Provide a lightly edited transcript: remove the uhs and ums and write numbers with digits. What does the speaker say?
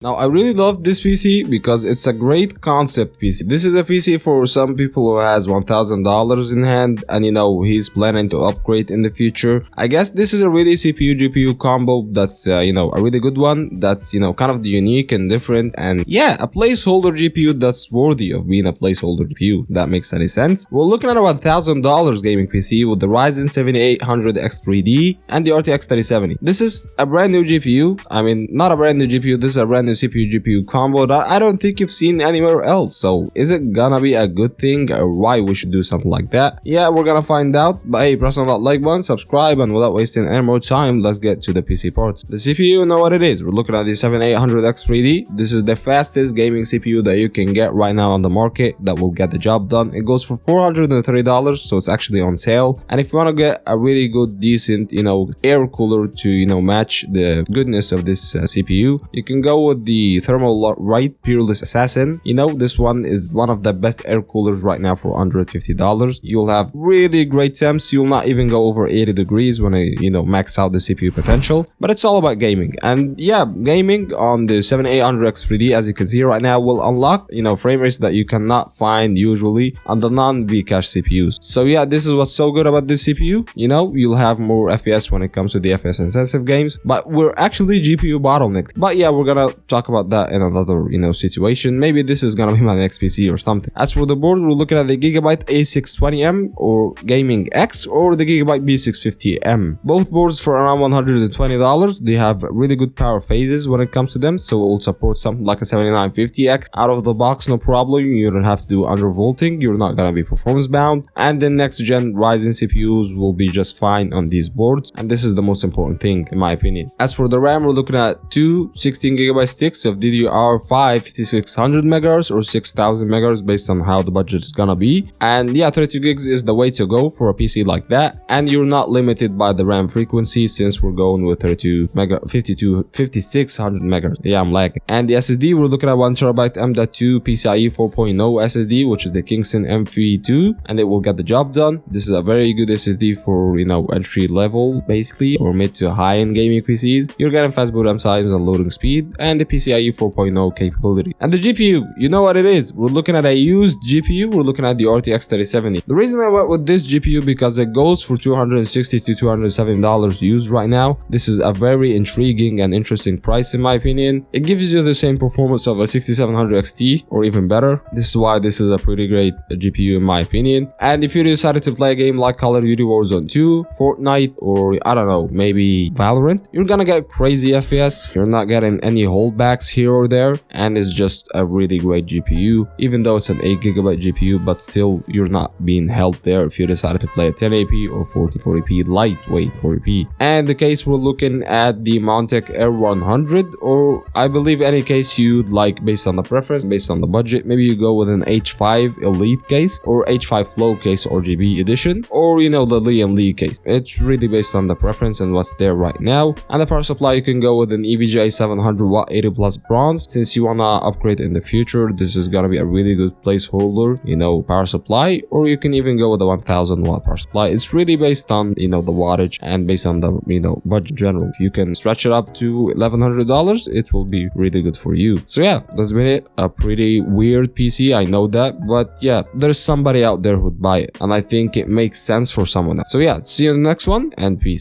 Now, I really love this PC because it's a great concept PC. This is a PC for some people who has $1,000 in hand and he's planning to upgrade in the future. I guess this is a really CPU GPU combo that's a really good one. That's kind of unique and different, and yeah, a placeholder GPU that's worthy of being a placeholder GPU. If that makes any sense. We're looking at about $1,000 gaming PC with the Ryzen 7800X3D and the RTX 3070. This is a brand new GPU. I mean, not a brand new GPU. This is a brand new CPU GPU combo that I don't think you've seen anywhere else. So is it gonna be a good thing, or why we should do something like that? Yeah, we're gonna find out. But hey, press on that like button, subscribe, and without wasting any more time, let's get to the PC parts. The CPU, you know what it is. We're looking at the 7800X3D. This is the fastest gaming CPU that you can get right now on the market that will get the job done. It goes for $430, so it's actually on sale. And if you want to get a really good, decent, air cooler to match the goodness of this CPU, you can go with the Thermal Right Peerless Assassin. This one is one of the best air coolers right now for $150. You'll have really great temps. You'll not even go over 80 degrees when I max out the CPU potential. But it's all about gaming, and yeah, gaming on the 7800X3D, as you can see right now, will unlock frame rates that you cannot find usually on the non-Vcache CPUs. So yeah, this is what's so good about this CPU. You'll have more FPS when it comes to the FPS intensive games, but we're actually GPU bottlenecked. But yeah, we're gonna talk about that in another situation. Maybe this is gonna be my next PC or something. As for the board, we're looking at the Gigabyte A620M or Gaming X or the Gigabyte B650M. Both boards for around $120. They have really good power phases when it comes to them, so it will support something like a 7950X out of the box, no problem. You don't have to do undervolting. You're not gonna be performance bound, and the next gen Ryzen CPUs will be just fine on these boards, and this is the most important thing in my opinion. As for the RAM, we're looking at two 16GB sticks of DDR5 5600 MHz or 6000 MHz based on how the budget is gonna be, and yeah, 32 gigs is the way to go for a PC like that, and you're not limited by the RAM frequency since we're going with 5600 MHz. Yeah, I'm lagging. And the SSD, we're looking at 1TB M.2 PCIe 4.0 SSD, which is the Kingston M3.2, and it will get the job done. This is a very good SSD for entry level basically, or mid to high end gaming PCs. You're getting fast boot up times and loading speed, and the PCIe 4.0 capability. And the GPU, you know what it is. We're looking at a used GPU. We're looking at the RTX 3070. The reason I went with this GPU because it goes for $260 to $270 used right now. This is a very intriguing and interesting price in my opinion. It gives you the same performance of a 6700 XT or even better. This is why this is a pretty great GPU in my opinion. And if you decided to play a game like Call of Duty Warzone 2, Fortnite, or I don't know, maybe Valorant, you're gonna get crazy FPS. You're not getting any holdbacks here or there, and it's just a really great GPU. Even though it's an 8GB GPU, but still you're not being held there if you decided to play a 1080p or 1440p lightweight 40p. And the case, we're looking at the Montec R100, or I believe any case you'd like based on the preference, based on the budget. Maybe you go with an H5 Elite case or H5 Flow case RGB edition, or the Lee and Lee case. It's really based on the preference and what's there right now. And the power supply, you can go with an EVGA 700W 80 plus bronze. Since you wanna upgrade in the future, this is gonna be a really good placeholder power supply, or you can even go with a 1000W power supply. It's really based on the wattage and based on the budget in general. If you can stretch it up to $1100, it will be really good for you. So yeah, that's been it. A pretty weird PC, I know that, but yeah, there's somebody out there who'd buy it, and I think it makes sense for someone else. So yeah, see you in the next one, and peace.